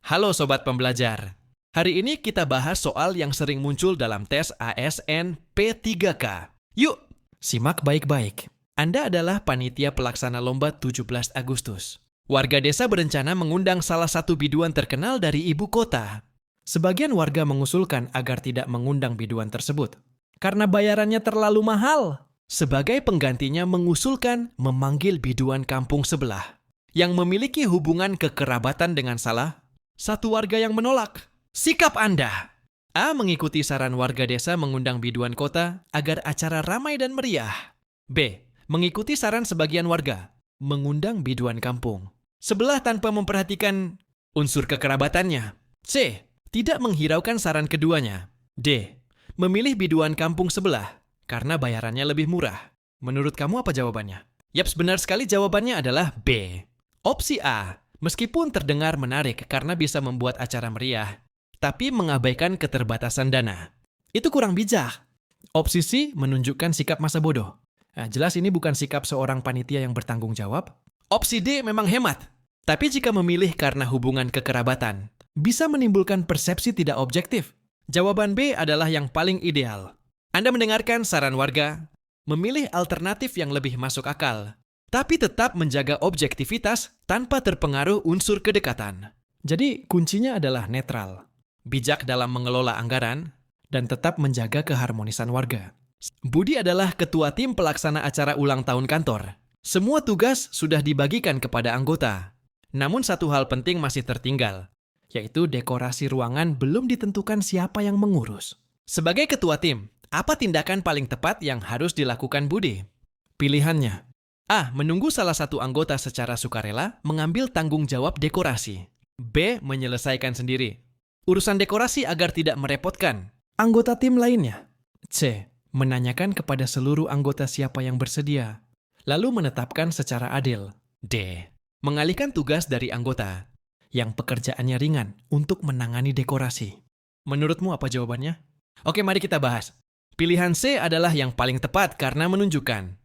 Halo Sobat Pembelajar. Hari ini kita bahas soal yang sering muncul dalam tes ASN P3K. Yuk, simak baik-baik. Anda adalah panitia pelaksana lomba 17 Agustus. Warga desa berencana mengundang salah satu biduan terkenal dari ibu kota. Sebagian warga mengusulkan agar tidak mengundang biduan tersebut karena bayarannya terlalu mahal. Sebagai penggantinya mengusulkan memanggil biduan kampung sebelah yang memiliki hubungan kekerabatan dengan salah satu warga yang menolak. Sikap Anda. A. Mengikuti saran warga desa mengundang biduan kota agar acara ramai dan meriah. B. Mengikuti saran sebagian warga mengundang biduan kampung sebelah tanpa memperhatikan unsur kekerabatannya. C. Tidak menghiraukan saran keduanya. D. Memilih biduan kampung sebelah karena bayarannya lebih murah. Menurut kamu apa jawabannya? Yaps, benar sekali, jawabannya adalah B. Opsi A. Meskipun terdengar menarik karena bisa membuat acara meriah, tapi mengabaikan keterbatasan dana. Itu kurang bijak. Opsi C menunjukkan sikap masa bodoh. Nah, jelas ini bukan sikap seorang panitia yang bertanggung jawab. Opsi D memang hemat. Tapi jika memilih karena hubungan kekerabatan, bisa menimbulkan persepsi tidak objektif. Jawaban B adalah yang paling ideal. Anda mendengarkan saran warga, memilih alternatif yang lebih masuk akal, tapi tetap menjaga objektivitas tanpa terpengaruh unsur kedekatan. Jadi kuncinya adalah netral, bijak dalam mengelola anggaran, dan tetap menjaga keharmonisan warga. Budi adalah ketua tim pelaksana acara ulang tahun kantor. Semua tugas sudah dibagikan kepada anggota. Namun satu hal penting masih tertinggal, yaitu dekorasi ruangan belum ditentukan siapa yang mengurus. Sebagai ketua tim, apa tindakan paling tepat yang harus dilakukan Budi? Pilihannya: A. Menunggu salah satu anggota secara sukarela mengambil tanggung jawab dekorasi. B. Menyelesaikan sendiri urusan dekorasi agar tidak merepotkan anggota tim lainnya. C. Menanyakan kepada seluruh anggota siapa yang bersedia, lalu menetapkan secara adil. D. Mengalihkan tugas dari anggota yang pekerjaannya ringan untuk menangani dekorasi. Menurutmu apa jawabannya? Oke, mari kita bahas. Pilihan C adalah yang paling tepat karena menunjukkan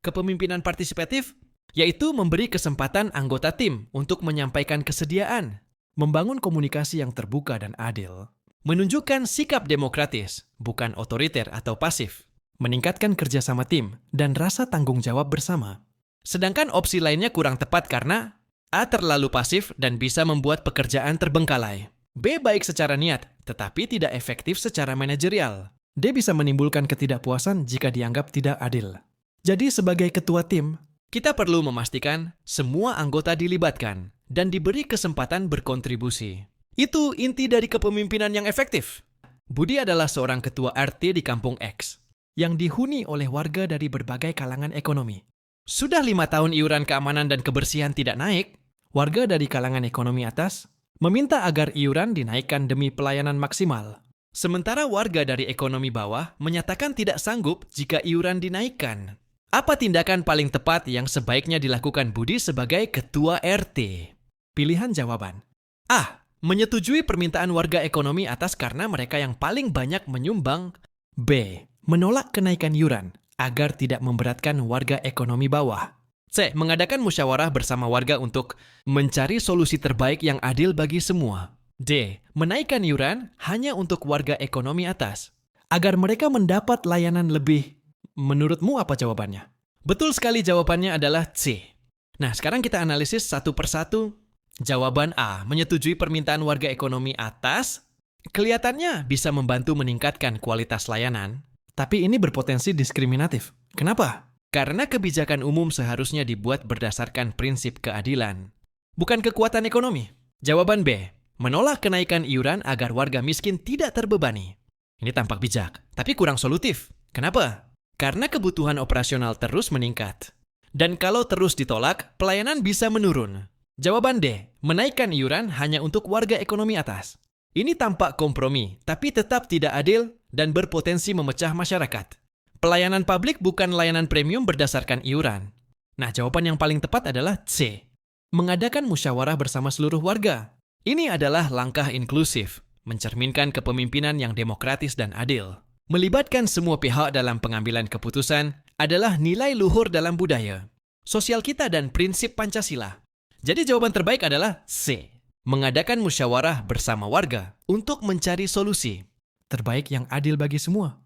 kepemimpinan partisipatif, yaitu memberi kesempatan anggota tim untuk menyampaikan kesediaan, membangun komunikasi yang terbuka dan adil, menunjukkan sikap demokratis, bukan otoriter atau pasif, meningkatkan kerjasama tim dan rasa tanggung jawab bersama. Sedangkan opsi lainnya kurang tepat karena A. Terlalu pasif dan bisa membuat pekerjaan terbengkalai. B. Baik secara niat, tetapi tidak efektif secara manajerial. D. Bisa menimbulkan ketidakpuasan jika dianggap tidak adil. Jadi sebagai ketua tim, kita perlu memastikan semua anggota dilibatkan dan diberi kesempatan berkontribusi. Itu inti dari kepemimpinan yang efektif. Budi adalah seorang ketua RT di Kampung X yang dihuni oleh warga dari berbagai kalangan ekonomi. Sudah 5 tahun iuran keamanan dan kebersihan tidak naik, warga dari kalangan ekonomi atas meminta agar iuran dinaikkan demi pelayanan maksimal. Sementara warga dari ekonomi bawah menyatakan tidak sanggup jika iuran dinaikkan. Apa tindakan paling tepat yang sebaiknya dilakukan Budi sebagai ketua RT? Pilihan jawaban. A. Menyetujui permintaan warga ekonomi atas karena mereka yang paling banyak menyumbang. B. Menolak kenaikan iuran agar tidak memberatkan warga ekonomi bawah. C. Mengadakan musyawarah bersama warga untuk mencari solusi terbaik yang adil bagi semua. D. Menaikkan iuran hanya untuk warga ekonomi atas agar mereka mendapat layanan lebih. Menurutmu apa jawabannya? Betul sekali, jawabannya adalah C. Nah, sekarang kita analisis satu persatu. Jawaban A, menyetujui permintaan warga ekonomi atas, kelihatannya bisa membantu meningkatkan kualitas layanan, tapi ini berpotensi diskriminatif. Kenapa? Karena kebijakan umum seharusnya dibuat berdasarkan prinsip keadilan, bukan kekuatan ekonomi. Jawaban B, menolak kenaikan iuran agar warga miskin tidak terbebani. Ini tampak bijak, tapi kurang solutif. Kenapa? Karena kebutuhan operasional terus meningkat. Dan kalau terus ditolak, pelayanan bisa menurun. Jawaban D, menaikkan iuran hanya untuk warga ekonomi atas. Ini tampak kompromi, tapi tetap tidak adil dan berpotensi memecah masyarakat. Pelayanan publik bukan layanan premium berdasarkan iuran. Nah, jawaban yang paling tepat adalah C, mengadakan musyawarah bersama seluruh warga. Ini adalah langkah inklusif, mencerminkan kepemimpinan yang demokratis dan adil. Melibatkan semua pihak dalam pengambilan keputusan adalah nilai luhur dalam budaya, sosial kita dan prinsip Pancasila. Jadi jawaban terbaik adalah C. Mengadakan musyawarah bersama warga untuk mencari solusi terbaik yang adil bagi semua.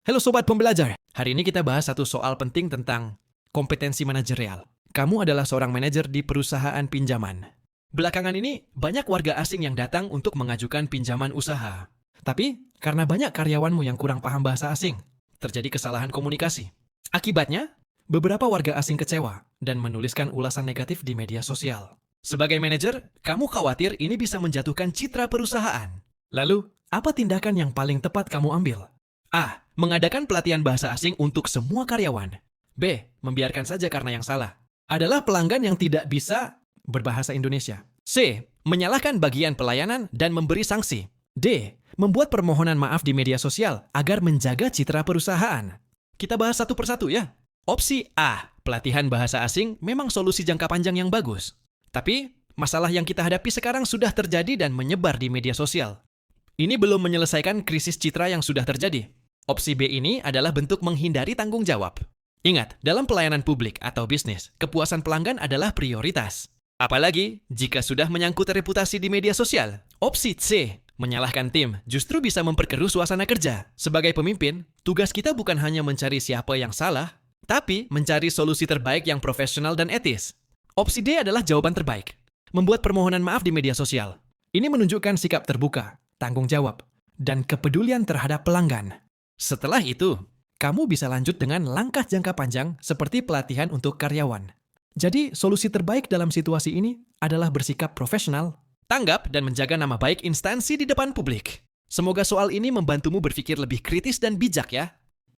Halo Sobat Pembelajar, hari ini kita bahas satu soal penting tentang kompetensi manajerial. Kamu adalah seorang manajer di perusahaan pinjaman. Belakangan ini, banyak warga asing yang datang untuk mengajukan pinjaman usaha. Tapi, karena banyak karyawanmu yang kurang paham bahasa asing, terjadi kesalahan komunikasi. Akibatnya, beberapa warga asing kecewa dan menuliskan ulasan negatif di media sosial. Sebagai manajer, kamu khawatir ini bisa menjatuhkan citra perusahaan. Lalu, apa tindakan yang paling tepat kamu ambil? A. Mengadakan pelatihan bahasa asing untuk semua karyawan. B. Membiarkan saja karena yang salah adalah pelanggan yang tidak bisa berbahasa Indonesia. C. Menyalahkan bagian pelayanan dan memberi sanksi. D. Membuat permohonan maaf di media sosial agar menjaga citra perusahaan. Kita bahas satu persatu ya. Opsi A. Pelatihan bahasa asing memang solusi jangka panjang yang bagus. Tapi, masalah yang kita hadapi sekarang sudah terjadi dan menyebar di media sosial. Ini belum menyelesaikan krisis citra yang sudah terjadi. Opsi B ini adalah bentuk menghindari tanggung jawab. Ingat, dalam pelayanan publik atau bisnis, kepuasan pelanggan adalah prioritas. Apalagi jika sudah menyangkut reputasi di media sosial. Opsi C, menyalahkan tim, justru bisa memperkeruh suasana kerja. Sebagai pemimpin, tugas kita bukan hanya mencari siapa yang salah, tapi mencari solusi terbaik yang profesional dan etis. Opsi D adalah jawaban terbaik. Membuat permohonan maaf di media sosial. Ini menunjukkan sikap terbuka, tanggung jawab, dan kepedulian terhadap pelanggan. Setelah itu, kamu bisa lanjut dengan langkah jangka panjang seperti pelatihan untuk karyawan. Jadi, solusi terbaik dalam situasi ini adalah bersikap profesional, tanggap dan menjaga nama baik instansi di depan publik. Semoga soal ini membantumu berpikir lebih kritis dan bijak ya.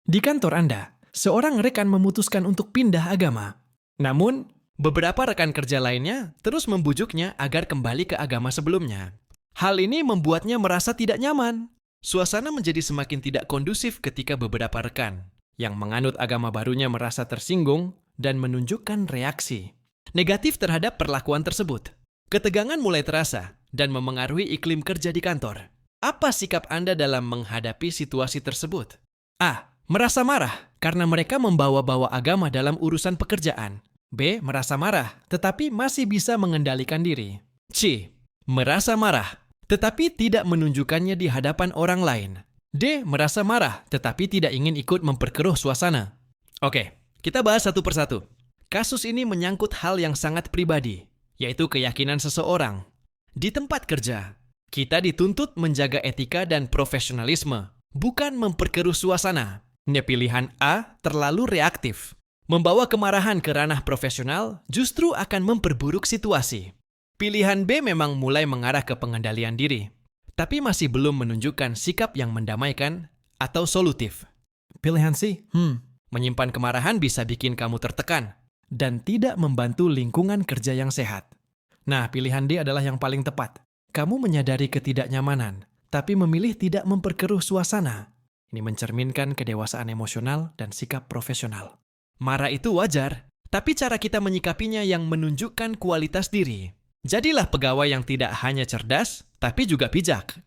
Di kantor Anda, seorang rekan memutuskan untuk pindah agama. Namun, beberapa rekan kerja lainnya terus membujuknya agar kembali ke agama sebelumnya. Hal ini membuatnya merasa tidak nyaman. Suasana menjadi semakin tidak kondusif ketika beberapa rekan yang menganut agama barunya merasa tersinggung dan menunjukkan reaksi negatif terhadap perlakuan tersebut. Ketegangan mulai terasa dan memengaruhi iklim kerja di kantor. Apa sikap Anda dalam menghadapi situasi tersebut? A. Merasa marah karena mereka membawa-bawa agama dalam urusan pekerjaan. B. Merasa marah tetapi masih bisa mengendalikan diri. C. Merasa marah tetapi tidak menunjukkannya di hadapan orang lain. D. Merasa marah tetapi tidak ingin ikut memperkeruh suasana. Oke, kita bahas satu persatu. Kasus ini menyangkut hal yang sangat pribadi, yaitu keyakinan seseorang. Di tempat kerja, kita dituntut menjaga etika dan profesionalisme, bukan memperkeruh suasana. Pilihan A terlalu reaktif. Membawa kemarahan ke ranah profesional justru akan memperburuk situasi. Pilihan B memang mulai mengarah ke pengendalian diri, tapi masih belum menunjukkan sikap yang mendamaikan atau solutif. Pilihan C, menyimpan kemarahan bisa bikin kamu tertekan dan tidak membantu lingkungan kerja yang sehat. Nah, pilihan D adalah yang paling tepat. Kamu menyadari ketidaknyamanan, tapi memilih tidak memperkeruh suasana. Ini mencerminkan kedewasaan emosional dan sikap profesional. Marah itu wajar, tapi cara kita menyikapinya yang menunjukkan kualitas diri. Jadilah pegawai yang tidak hanya cerdas, tapi juga bijak.